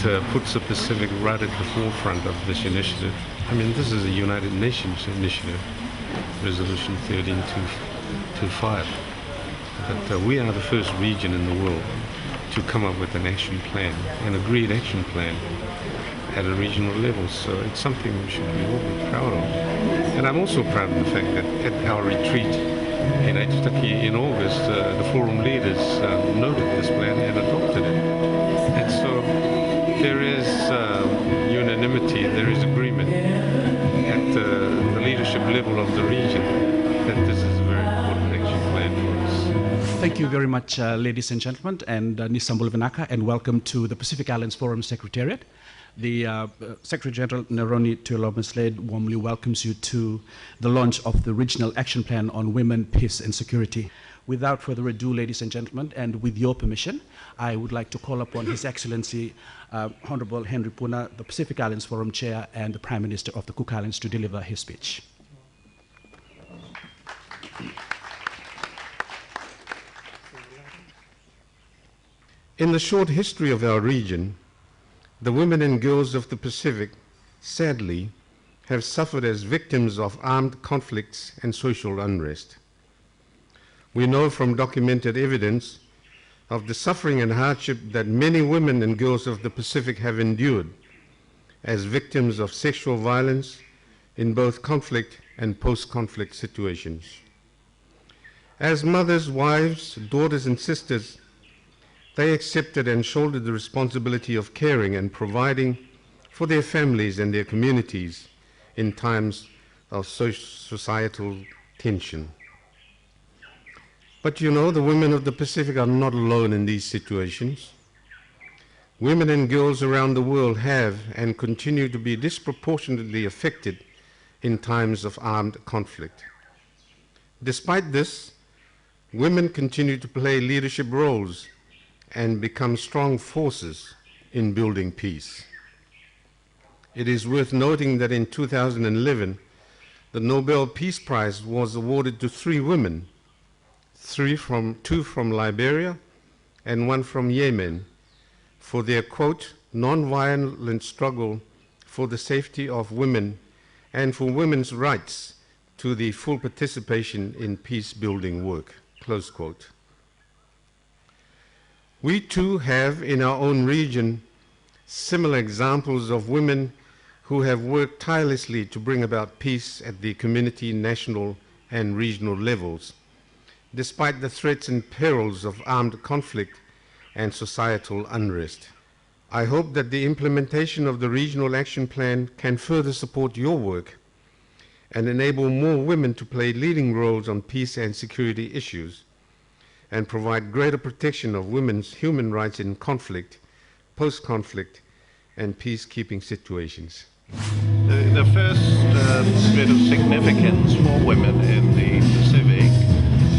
It puts the Pacific right at the forefront of this initiative. I mean, this is a United Nations initiative, Resolution 1325. But we are the first region in the world to come up with an action plan, an agreed action plan at a regional level. So it's something we should be all be proud of. And I'm also proud of the fact that at our retreat in Aitutaki in August, the forum leaders noted this plan and adopted it. And so there is unanimity, there is agreement at the leadership level of the region that this is a very important action plan for us. Thank you very much, ladies and gentlemen, and Nisambul Vinaka, and welcome to the Pacific Islands Forum Secretariat. The Secretary General Neroni Tuilaomaslade warmly welcomes you to the launch of the Regional Action Plan on Women, Peace and Security. Without further ado, ladies and gentlemen, and with your permission, I would like to call upon His Excellency Honorable Henry Puna, the Pacific Islands Forum Chair and the Prime Minister of the Cook Islands, to deliver his speech. In the short history of our region, the women and girls of the Pacific, sadly, have suffered as victims of armed conflicts and social unrest. We know from documented evidence of the suffering and hardship that many women and girls of the Pacific have endured as victims of sexual violence in both conflict and post-conflict situations. As mothers, wives, daughters, and sisters, they accepted and shouldered the responsibility of caring and providing for their families and their communities in times of societal tension. But you know, the women of the Pacific are not alone in these situations. Women and girls around the world have and continue to be disproportionately affected in times of armed conflict. Despite this, women continue to play leadership roles and become strong forces in building peace. It is worth noting that in 2011, the Nobel Peace Prize was awarded to 3 women, 2 from Liberia and 1 from Yemen, for their, quote, non-violent struggle for the safety of women and for women's rights to the full participation in peace-building work, close quote. We too have in our own region similar examples of women who have worked tirelessly to bring about peace at the community, national, and regional levels, despite the threats and perils of armed conflict and societal unrest. I hope that the implementation of the Regional Action Plan can further support your work and enable more women to play leading roles on peace and security issues, and provide greater protection of women's human rights in conflict, post-conflict, and peacekeeping situations. The first bit of significance for women in the Pacific,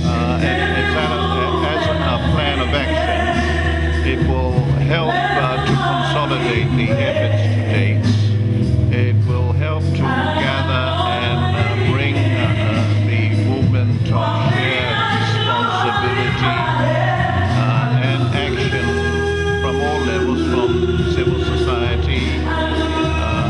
and as a plan of action, it will help to consolidate the efforts to date. It will help to gather and bring the movement of shared responsibility and action from all levels, from civil society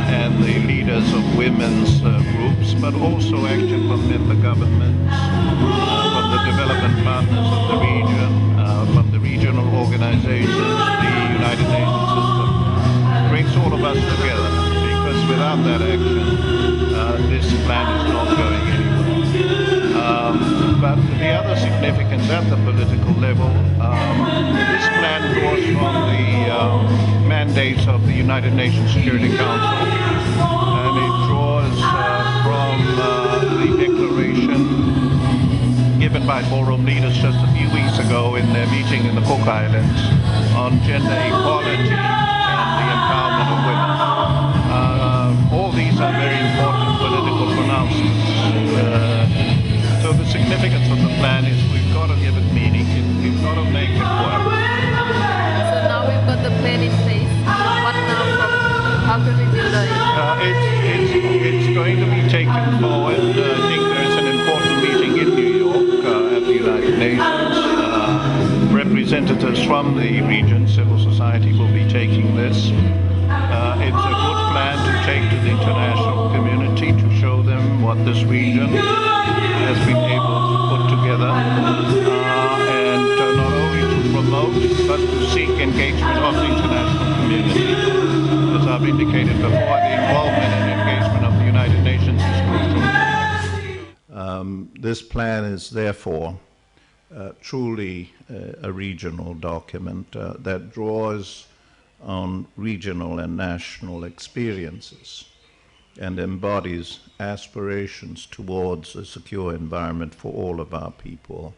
and the leaders of women's groups, but also action from member governments, from the development partners of the region, from the regional organizations, the United Nations system. It brings all of us together, because without that action, this plan is not going anywhere. But the other significance at the political level, this plan draws from the mandates of the United Nations Security Council, and it draws from the declaration given by forum leaders just a few weeks ago in their meeting in the Cook Islands on gender equality and the empowerment of women. All these are very important political pronouncements. So the significance of the plan is we've got to give it meaning. from the region, civil society will be taking this. It's a good plan to take to the international community to show them what this region has been able to put together, and not only to promote, but to seek engagement of the international community. As I've indicated before, the involvement and engagement of the United Nations is crucial. This plan is therefore truly a regional document that draws on regional and national experiences and embodies aspirations towards a secure environment for all of our people.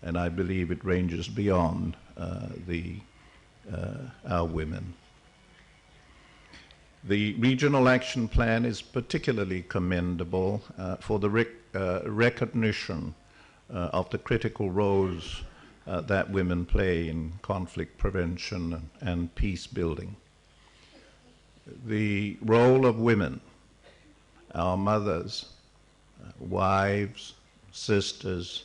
And I believe it ranges beyond our women. The Regional Action Plan is particularly commendable for the recognition of the critical roles that women play in conflict prevention and peace building. The role of women, our mothers, wives, sisters,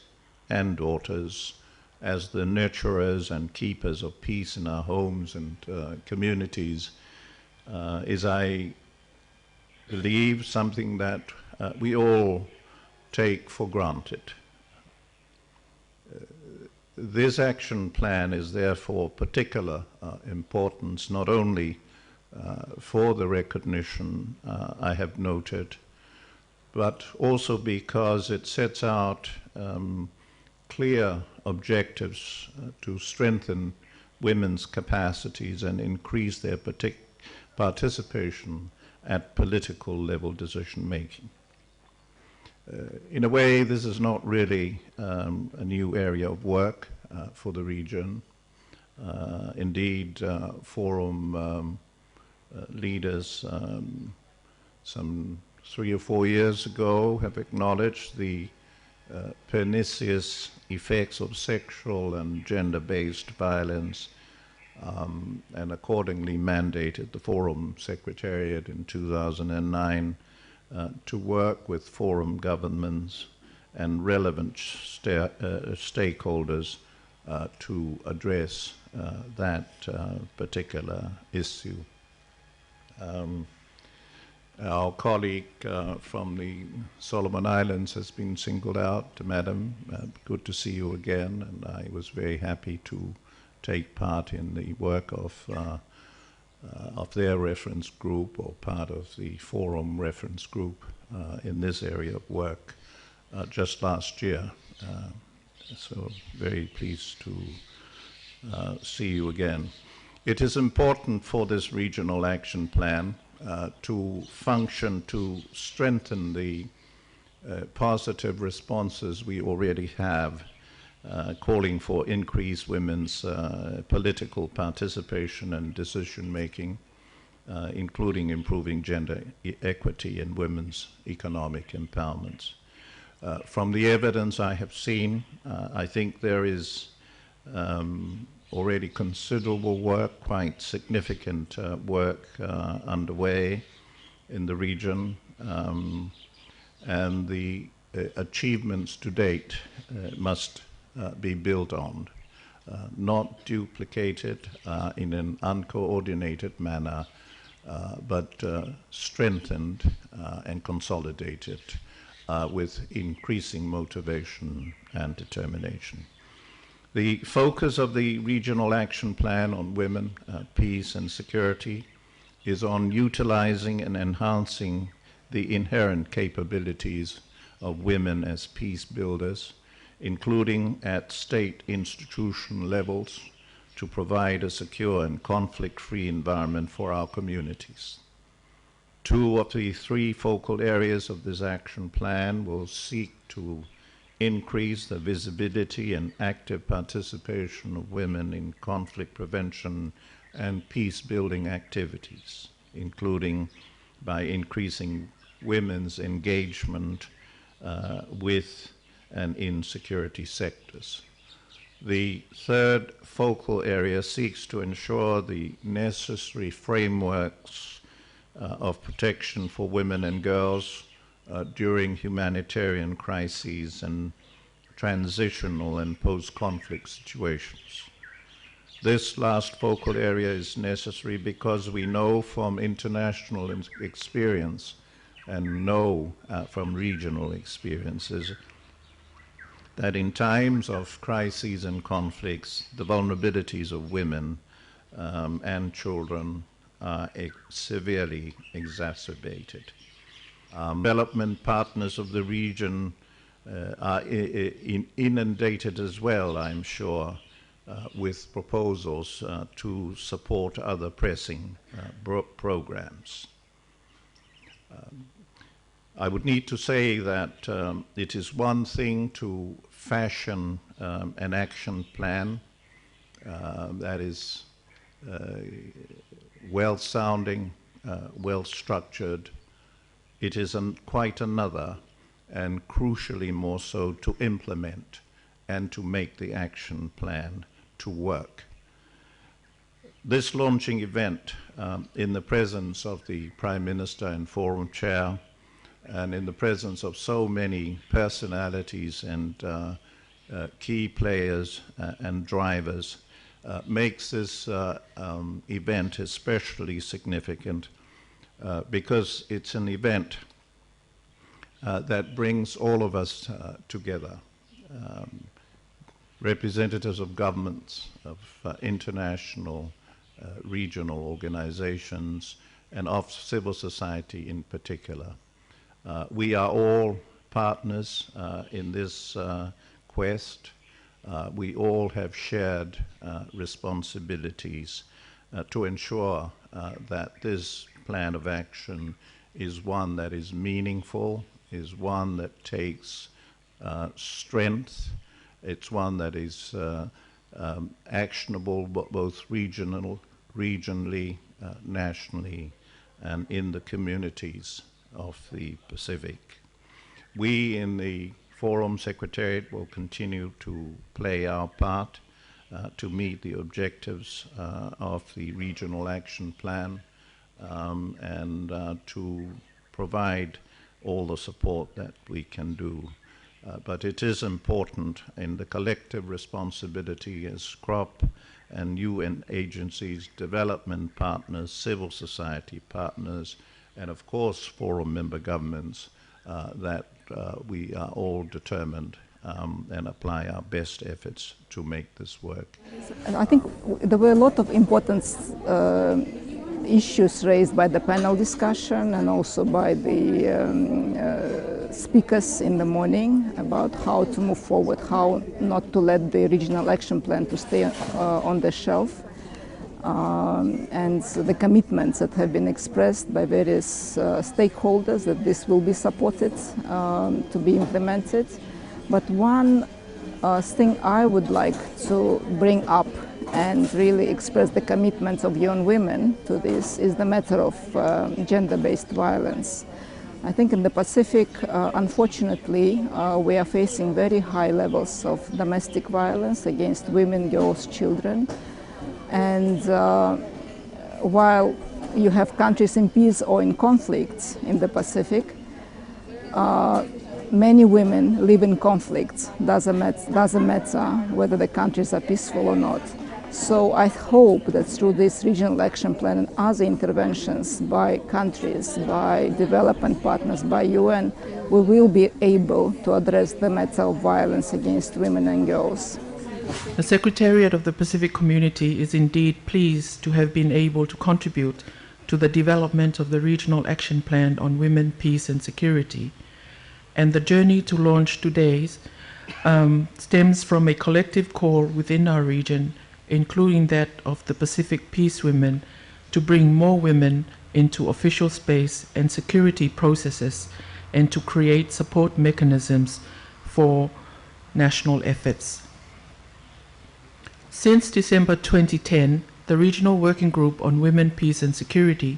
and daughters, as the nurturers and keepers of peace in our homes and communities, is, I believe, something that we all take for granted. This action plan is therefore of particular importance, not only for the recognition I have noted, but also because it sets out clear objectives to strengthen women's capacities and increase their participation at political level decision making. In a way, this is not really a new area of work for the region. Indeed, Forum leaders some 3 or 4 years ago have acknowledged the pernicious effects of sexual and gender-based violence, and accordingly mandated the Forum Secretariat in 2009 to work with Forum governments and relevant stakeholders to address that particular issue. Our colleague from the Solomon Islands has been singled out. Madam, good to see you again, and I was very happy to take part in the work of their reference group, or part of the Forum reference group in this area of work just last year. So very pleased to see you again. It is important for this regional action plan to function to strengthen the positive responses we already have, calling for increased women's political participation and decision-making, including improving gender equity and women's economic empowerment. From the evidence I have seen, I think there is already considerable work, quite significant work underway in the region, and the achievements to date must be built on, not duplicated in an uncoordinated manner, but strengthened and consolidated with increasing motivation and determination. The focus of the Regional Action Plan on women, peace and security is on utilizing and enhancing the inherent capabilities of women as peace builders, including at state institution levels, to provide a secure and conflict-free environment for our communities. 2 of the 3 focal areas of this action plan will seek to increase the visibility and active participation of women in conflict prevention and peace-building activities, including by increasing women's engagement with and in security sectors. The 3rd focal area seeks to ensure the necessary frameworks of protection for women and girls during humanitarian crises and transitional and post-conflict situations. This last focal area is necessary because we know from international experience and know from regional experiences that in times of crises and conflicts, the vulnerabilities of women and children are severely exacerbated. Development partners of the region are inundated as well, I'm sure, with proposals to support other pressing programs. I would need to say that it is one thing to fashion an action plan that is well-sounding, well-structured. It is quite another, and crucially more so, to implement and to make the action plan to work. This launching event, in the presence of the Prime Minister and Forum Chair, and in the presence of so many personalities and key players and drivers, makes this event especially significant because it's an event that brings all of us together. Representatives of governments, of international, regional organizations, and of civil society in particular. We are all partners in this quest. We all have shared responsibilities to ensure that this plan of action is one that is meaningful, is one that takes strength. It's one that is actionable both regionally, nationally, and in the communities of the Pacific. We in the Forum Secretariat will continue to play our part to meet the objectives of the Regional Action Plan and to provide all the support that we can do. But it is important in the collective responsibility as CROP and UN agencies, development partners, civil society partners, and of course Forum member governments that we are all determined and apply our best efforts to make this work. I think there were a lot of important issues raised by the panel discussion and also by the speakers in the morning about how to move forward, how not to let the regional action plan to stay on the shelf, and the commitments that have been expressed by various stakeholders that this will be supported to be implemented. But one thing I would like to bring up and really express the commitments of young women to this is the matter of gender-based violence. I think in the Pacific, unfortunately, we are facing very high levels of domestic violence against women, girls, children. And while you have countries in peace or in conflict in the Pacific, many women live in conflict. Doesn't matter whether the countries are peaceful or not. So I hope that through this regional action plan and other interventions by countries, by development partners, by UN, we will be able to address the matter of violence against women and girls. The Secretariat of the Pacific Community is indeed pleased to have been able to contribute to the development of the Regional Action Plan on Women, Peace and Security. And the journey to launch today's stems from a collective call within our region, including that of the Pacific Peace Women, to bring more women into official space and security processes and to create support mechanisms for national efforts. Since December 2010, the Regional Working Group on Women, Peace and Security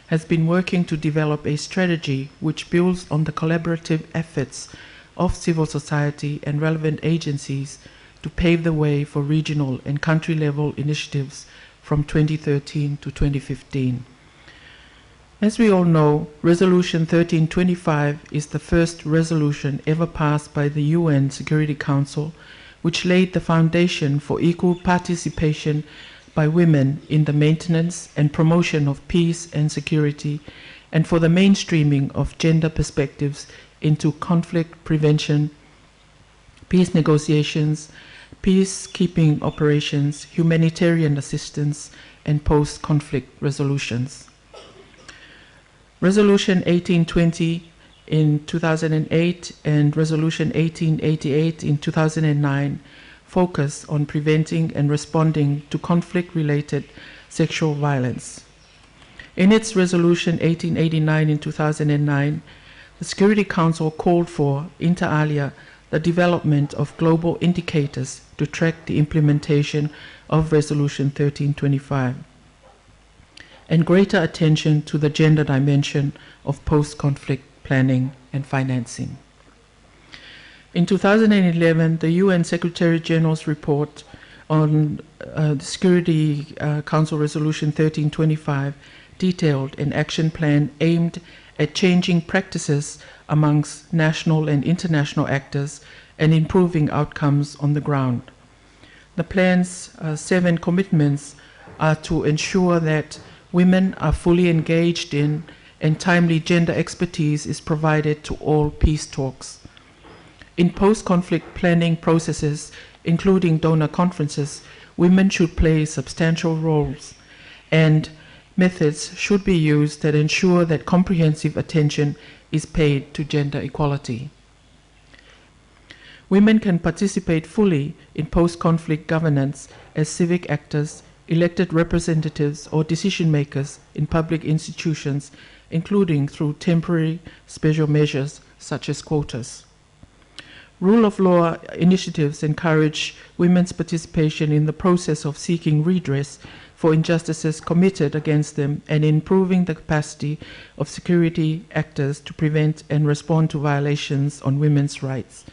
has been working to develop a strategy which builds on the collaborative efforts of civil society and relevant agencies to pave the way for regional and country-level initiatives from 2013 to 2015. As we all know, Resolution 1325 is the first resolution ever passed by the UN Security Council, which laid the foundation for equal participation by women in the maintenance and promotion of peace and security, and for the mainstreaming of gender perspectives into conflict prevention, peace negotiations, peacekeeping operations, humanitarian assistance, and post-conflict resolutions. Resolution 1820 in 2008 and Resolution 1888 in 2009 focus on preventing and responding to conflict-related sexual violence. In its Resolution 1889 in 2009, the Security Council called for, inter alia, the development of global indicators to track the implementation of Resolution 1325, and greater attention to the gender dimension of post-conflict planning and financing. In 2011, the UN Secretary General's report on the Security Council Resolution 1325 detailed an action plan aimed at changing practices amongst national and international actors and improving outcomes on the ground. The plan's 7 commitments are to ensure that women are fully engaged in and timely gender expertise is provided to all peace talks. In post-conflict planning processes, including donor conferences, women should play substantial roles, and methods should be used that ensure that comprehensive attention is paid to gender equality. Women can participate fully in post-conflict governance as civic actors, elected representatives, or decision makers in public institutions, including through temporary special measures such as quotas. Rule of law initiatives encourage women's participation in the process of seeking redress for injustices committed against them and improving the capacity of security actors to prevent and respond to violations on women's rights.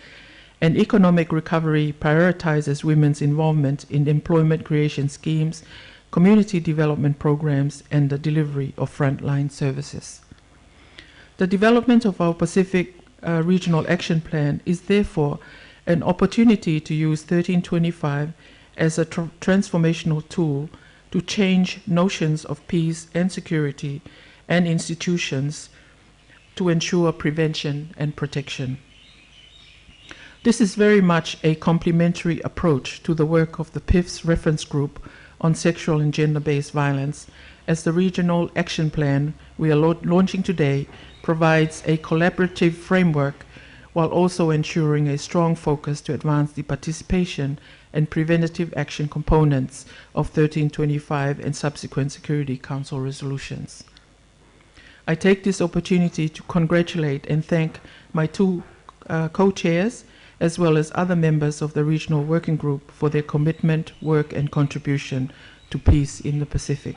And economic recovery prioritizes women's involvement in employment creation schemes, community development programs, and the delivery of frontline services. The development of our Pacific Regional Action Plan is therefore an opportunity to use 1325 as a transformational tool to change notions of peace and security and institutions to ensure prevention and protection. This is very much a complementary approach to the work of the PIF's reference group on sexual and gender-based violence, as the Regional Action Plan we are launching today provides a collaborative framework while also ensuring a strong focus to advance the participation and preventative action components of 1325 and subsequent Security Council resolutions. I take this opportunity to congratulate and thank my 2 co-chairs, as well as other members of the Regional Working Group for their commitment, work, and contribution to peace in the Pacific.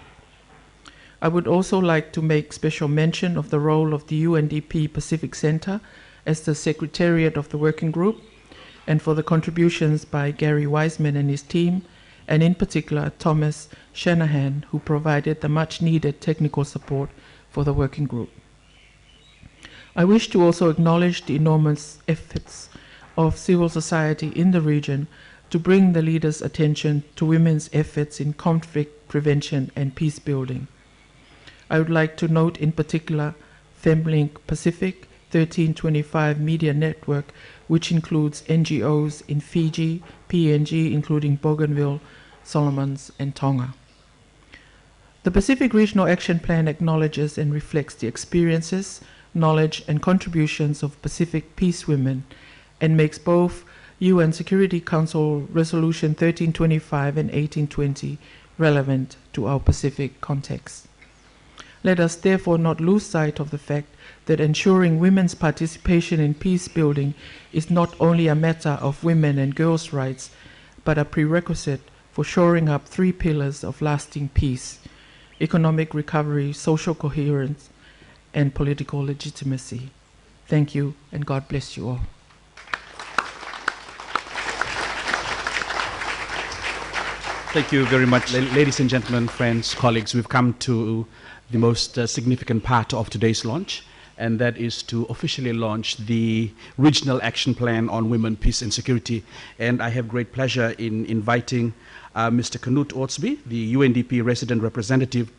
I would also like to make special mention of the role of the UNDP Pacific Center as the Secretariat of the Working Group, and for the contributions by Gary Wiseman and his team, and in particular Thomas Shanahan, who provided the much-needed technical support for the Working Group. I wish to also acknowledge the enormous efforts of civil society in the region to bring the leaders' attention to women's efforts in conflict prevention and peace building. I would like to note in particular FemLink Pacific 1325 Media Network, which includes NGOs in Fiji, PNG, including Bougainville, Solomons, and Tonga. The Pacific Regional Action Plan acknowledges and reflects the experiences, knowledge, and contributions of Pacific peace women, and makes both UN Security Council Resolution 1325 and 1820 relevant to our Pacific context. Let us therefore not lose sight of the fact that ensuring women's participation in peace building is not only a matter of women and girls' rights, but a prerequisite for shoring up 3 pillars of lasting peace: economic recovery, social coherence, and political legitimacy. Thank you, and God bless you all. Thank you very much, ladies and gentlemen, friends, colleagues. We've come to the most significant part of today's launch, and that is to officially launch the Regional Action Plan on Women, Peace and Security. And I have great pleasure in inviting Mr. Knut Ortsby, the UNDP resident representative,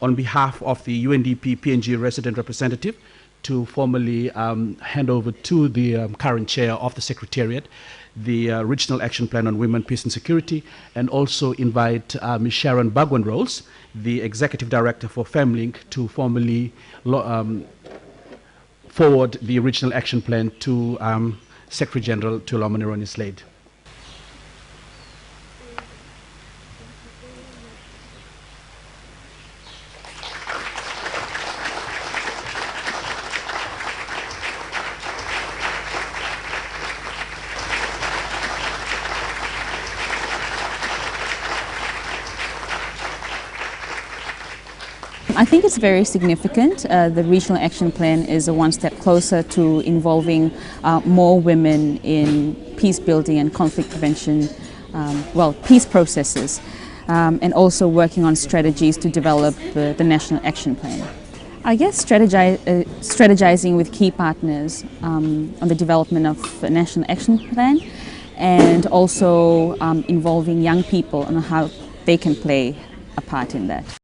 on behalf of the UNDP PNG resident representative, to formally hand over to the current chair of the Secretariat the Regional Action Plan on Women, Peace and Security, and also invite Ms. Sharon Bagwan-Rolls, the Executive Director for FemLink, to formally forward the Regional Action Plan to Secretary General Tuoloma Neroni Slade. I think it's very significant. The Regional Action Plan is a one step closer to involving more women in peace building and conflict prevention, peace processes, and also working on strategies to develop the National Action Plan. I guess strategizing with key partners on the development of the National Action Plan, and also involving young people on how they can play a part in that.